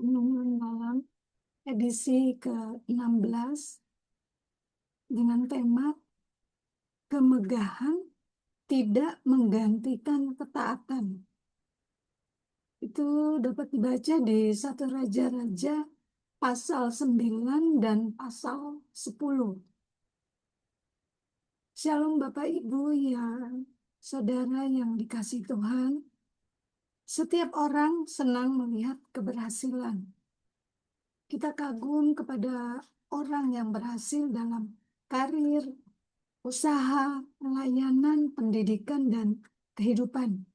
Renungan Malam edisi ke-16 dengan tema kemegahan tidak menggantikan ketaatan. Itu dapat dibaca di 1 Raja-Raja pasal 9 dan pasal 10. Shalom Bapak Ibu yang saudara yang dikasihi Tuhan. Setiap orang senang melihat keberhasilan. Kita kagum kepada orang yang berhasil dalam karir, usaha, pelayanan, pendidikan, dan kehidupan.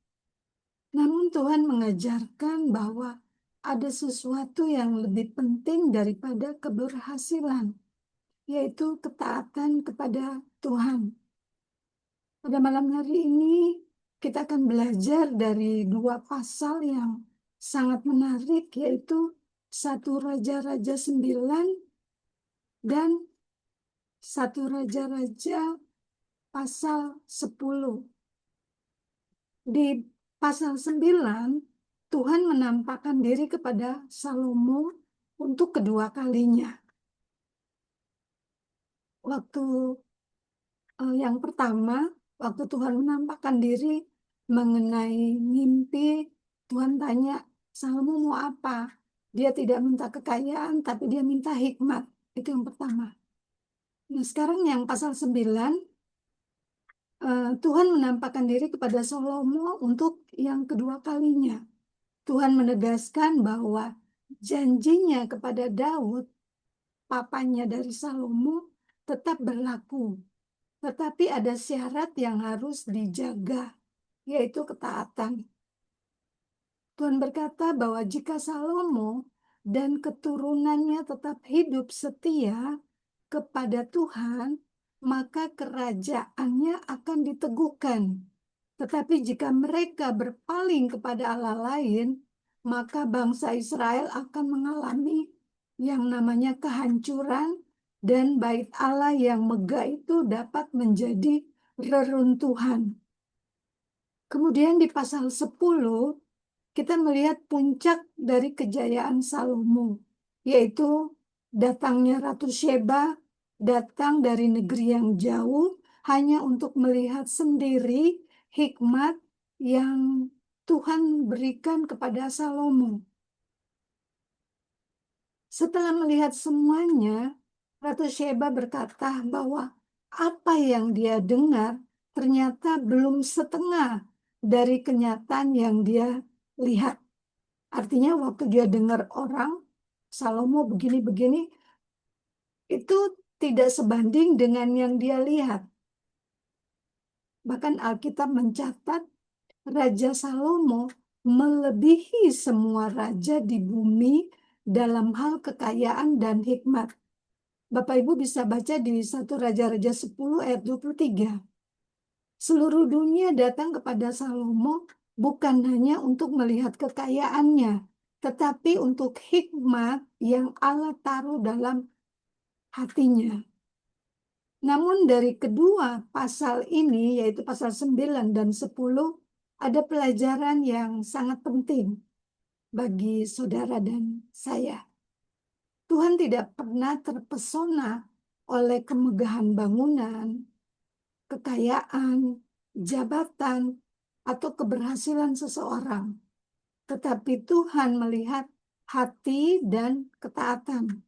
Namun Tuhan mengajarkan bahwa ada sesuatu yang lebih penting daripada keberhasilan, yaitu ketaatan kepada Tuhan. Pada malam hari ini, kita akan belajar dari 2 pasal yang sangat menarik, yaitu 1 Raja-Raja 9 dan 1 Raja-Raja pasal 10. Di pasal 9, Tuhan menampakkan diri kepada Salomo untuk kedua kalinya. Waktu yang pertama, waktu Tuhan menampakkan diri mengenai mimpi, Tuhan tanya, Salomo mau apa? Dia tidak minta kekayaan, tapi dia minta hikmat. Itu yang pertama. Nah, sekarang yang pasal 9, Tuhan menampakkan diri kepada Salomo untuk yang kedua kalinya. Tuhan menegaskan bahwa janjinya kepada Daud, papanya dari Salomo, tetap berlaku. Tetapi ada syarat yang harus dijaga, yaitu ketaatan. Tuhan berkata bahwa jika Salomo dan keturunannya tetap hidup setia kepada Tuhan, maka kerajaannya akan diteguhkan. Tetapi jika mereka berpaling kepada Allah lain, maka bangsa Israel akan mengalami yang namanya kehancuran, dan bait Allah yang megah itu dapat menjadi reruntuhan. Kemudian di pasal 10, kita melihat puncak dari kejayaan Salomo, yaitu datangnya Ratu Sheba, datang dari negeri yang jauh, hanya untuk melihat sendiri hikmat yang Tuhan berikan kepada Salomo. Setelah melihat semuanya, Ratu Sheba berkata bahwa apa yang dia dengar ternyata belum setengah dari kenyataan yang dia lihat. Artinya waktu dia dengar orang, Salomo begini-begini, itu tidak sebanding dengan yang dia lihat. Bahkan Alkitab mencatat Raja Salomo melebihi semua raja di bumi dalam hal kekayaan dan hikmat. Bapak Ibu bisa baca di 1 Raja-Raja 10 ayat 23. Seluruh dunia datang kepada Salomo bukan hanya untuk melihat kekayaannya, tetapi untuk hikmat yang Allah taruh dalam hatinya. Namun dari kedua pasal ini, yaitu pasal 9 dan 10, ada pelajaran yang sangat penting bagi saudara dan saya. Tuhan tidak pernah terpesona oleh kemegahan bangunan, kekayaan, jabatan, atau keberhasilan seseorang. Tetapi Tuhan melihat hati dan ketaatan.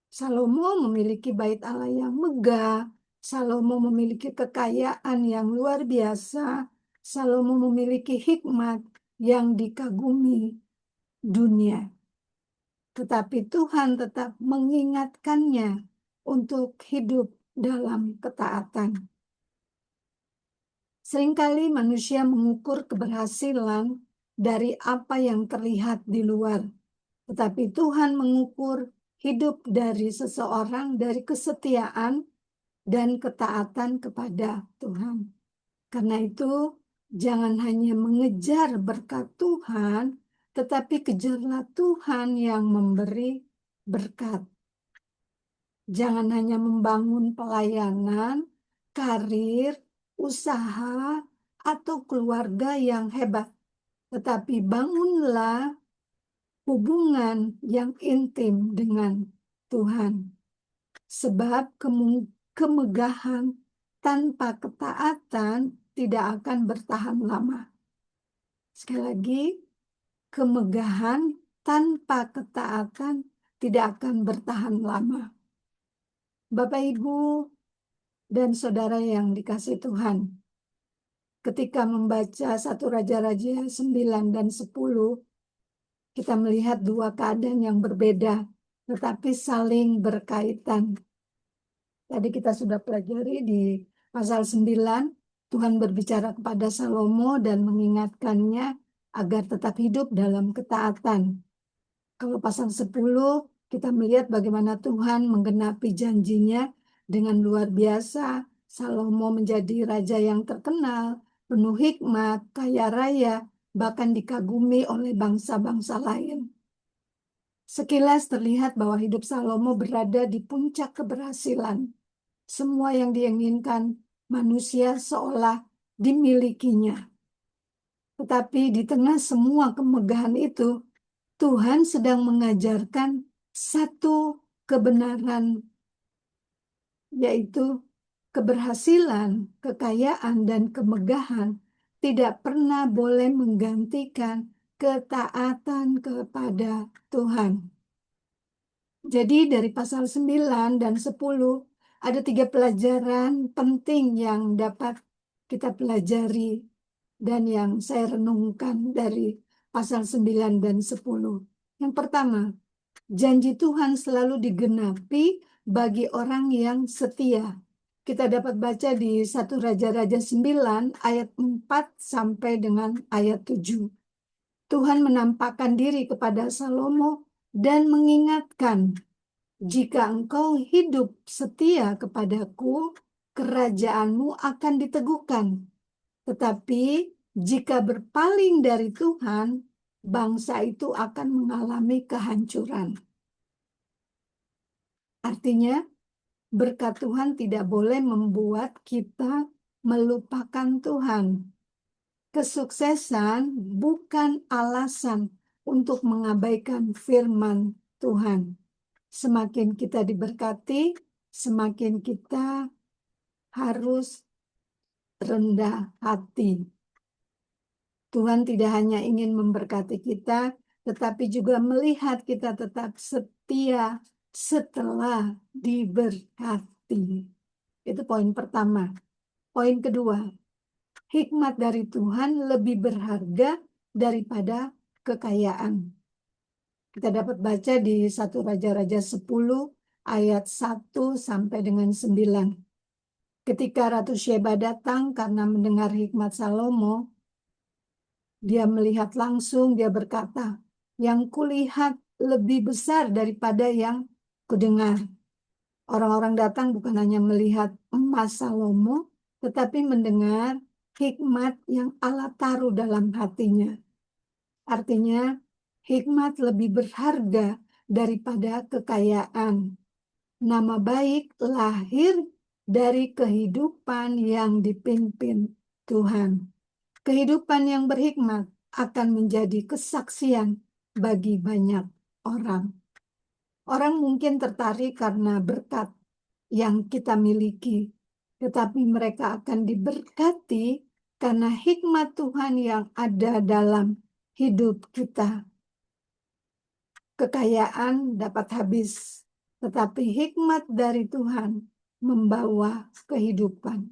Salomo memiliki bait Allah yang megah, Salomo memiliki kekayaan yang luar biasa, Salomo memiliki hikmat yang dikagumi dunia. Tetapi Tuhan tetap mengingatkannya untuk hidup dalam ketaatan. Seringkali manusia mengukur keberhasilan dari apa yang terlihat di luar, tetapi Tuhan mengukur hidup dari seseorang dari kesetiaan dan ketaatan kepada Tuhan. Karena itu, jangan hanya mengejar berkat Tuhan, tetapi kejarlah Tuhan yang memberi berkat. Jangan hanya membangun pelayanan, karir, usaha, atau keluarga yang hebat, tetapi bangunlah hubungan yang intim dengan Tuhan. Sebab kemegahan tanpa ketaatan tidak akan bertahan lama. Sekali lagi, kemegahan tanpa ketaatan tidak akan bertahan lama. Bapak, Ibu, dan saudara yang dikasihi Tuhan, ketika membaca 1 Raja-Raja 9 dan 10, kita melihat dua keadaan yang berbeda, tetapi saling berkaitan. Tadi kita sudah pelajari di pasal 9, Tuhan berbicara kepada Salomo dan mengingatkannya agar tetap hidup dalam ketaatan. Kalau pasal 10, kita melihat bagaimana Tuhan menggenapi janjinya dengan luar biasa. Salomo menjadi raja yang terkenal, penuh hikmat, kaya raya, bahkan dikagumi oleh bangsa-bangsa lain. Sekilas terlihat bahwa hidup Salomo berada di puncak keberhasilan. Semua yang diinginkan manusia seolah dimilikinya. Tetapi di tengah semua kemegahan itu, Tuhan sedang mengajarkan satu kebenaran, yaitu keberhasilan, kekayaan, dan kemegahan tidak pernah boleh menggantikan ketaatan kepada Tuhan. Jadi dari pasal 9 dan 10 ada 3 pelajaran penting yang dapat kita pelajari dan yang saya renungkan dari pasal 9 dan 10. Yang pertama, janji Tuhan selalu digenapi bagi orang yang setia. Kita dapat baca di 1 Raja-Raja 9 ayat 4 sampai dengan ayat 7. Tuhan menampakkan diri kepada Salomo dan mengingatkan, jika engkau hidup setia kepadaku, kerajaanmu akan diteguhkan. Tetapi jika berpaling dari Tuhan, bangsa itu akan mengalami kehancuran. Artinya, berkat Tuhan tidak boleh membuat kita melupakan Tuhan. Kesuksesan bukan alasan untuk mengabaikan firman Tuhan. Semakin kita diberkati, semakin kita harus rendah hati. Tuhan tidak hanya ingin memberkati kita, tetapi juga melihat kita tetap setia setelah diberkati. Itu poin pertama. Poin kedua, hikmat dari Tuhan lebih berharga daripada kekayaan. Kita dapat baca di 1 Raja-Raja 10 ayat 1 sampai dengan 9. Ketika Ratu Syeba datang karena mendengar hikmat Salomo, dia melihat langsung, dia berkata, yang kulihat lebih besar daripada yang kudengar. Orang-orang datang bukan hanya melihat emas Salomo, tetapi mendengar hikmat yang Allah taruh dalam hatinya. Artinya, hikmat lebih berharga daripada kekayaan. Nama baik lahir dari kehidupan yang dipimpin Tuhan. Kehidupan yang berhikmat akan menjadi kesaksian bagi banyak orang. Orang mungkin tertarik karena berkat yang kita miliki, tetapi mereka akan diberkati karena hikmat Tuhan yang ada dalam hidup kita. Kekayaan dapat habis, tetapi hikmat dari Tuhan membawa kehidupan.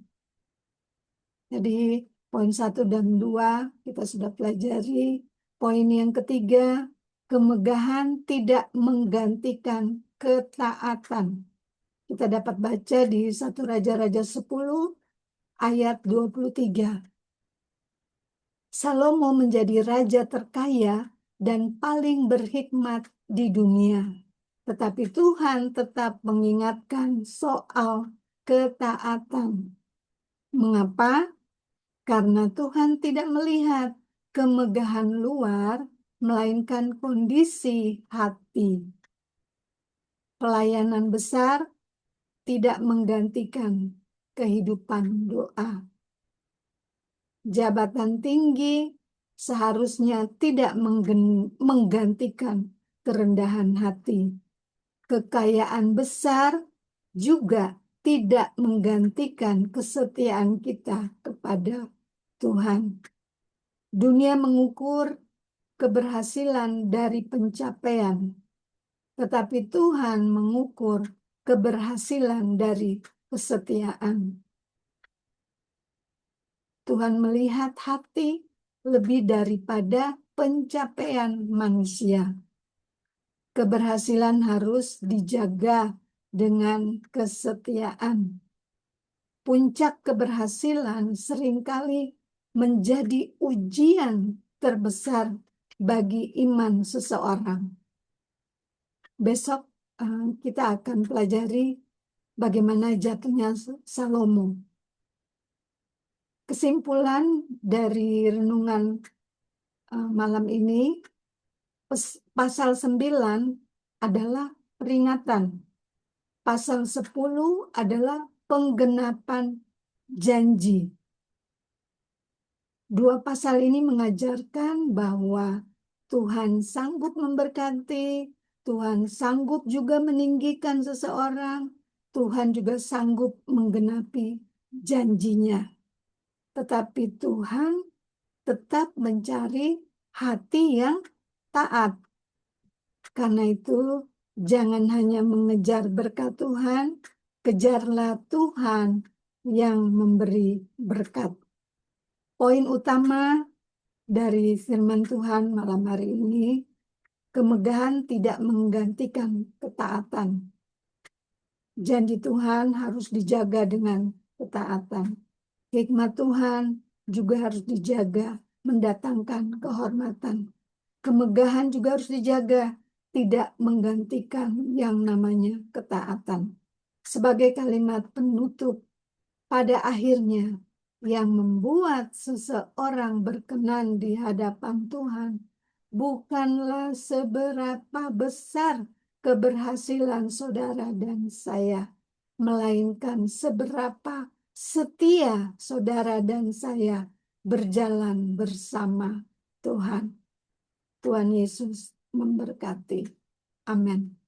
Jadi poin 1 dan 2 kita sudah pelajari. Poin yang ketiga, kemegahan tidak menggantikan ketaatan. Kita dapat baca di 1 Raja-Raja 10 ayat 23. Salomo menjadi raja terkaya dan paling berhikmat di dunia. Tetapi Tuhan tetap mengingatkan soal ketaatan. Mengapa? Karena Tuhan tidak melihat kemegahan luar, melainkan kondisi hati. Pelayanan besar tidak menggantikan kehidupan doa. Jabatan tinggi seharusnya tidak menggantikan kerendahan hati. Kekayaan besar juga tidak menggantikan kesetiaan kita kepada Tuhan. Dunia mengukur keberhasilan dari pencapaian, tetapi Tuhan mengukur keberhasilan dari kesetiaan. Tuhan melihat hati lebih daripada pencapaian manusia. Keberhasilan harus dijaga dengan kesetiaan. Puncak keberhasilan seringkali menjadi ujian terbesar bagi iman seseorang. Besok kita akan pelajari bagaimana jatuhnya Salomo. Kesimpulan dari renungan malam ini, pasal 9 adalah peringatan. Pasal 10 adalah penggenapan janji. Dua pasal ini mengajarkan bahwa Tuhan sanggup memberkati, Tuhan sanggup juga meninggikan seseorang, Tuhan juga sanggup menggenapi janjinya. Tetapi Tuhan tetap mencari hati yang taat. Karena itu, jangan hanya mengejar berkat Tuhan, kejarlah Tuhan yang memberi berkat. Poin utama dari firman Tuhan malam hari ini, kemegahan tidak menggantikan ketaatan. Janji Tuhan harus dijaga dengan ketaatan. Hikmat Tuhan juga harus dijaga, mendatangkan kehormatan. Kemegahan juga harus dijaga, tidak menggantikan yang namanya ketaatan. Sebagai kalimat penutup, pada akhirnya yang membuat seseorang berkenan di hadapan Tuhan bukanlah seberapa besar keberhasilan saudara dan saya, melainkan seberapa setia saudara dan saya berjalan bersama Tuhan. Tuhan Yesus memberkati. Amin.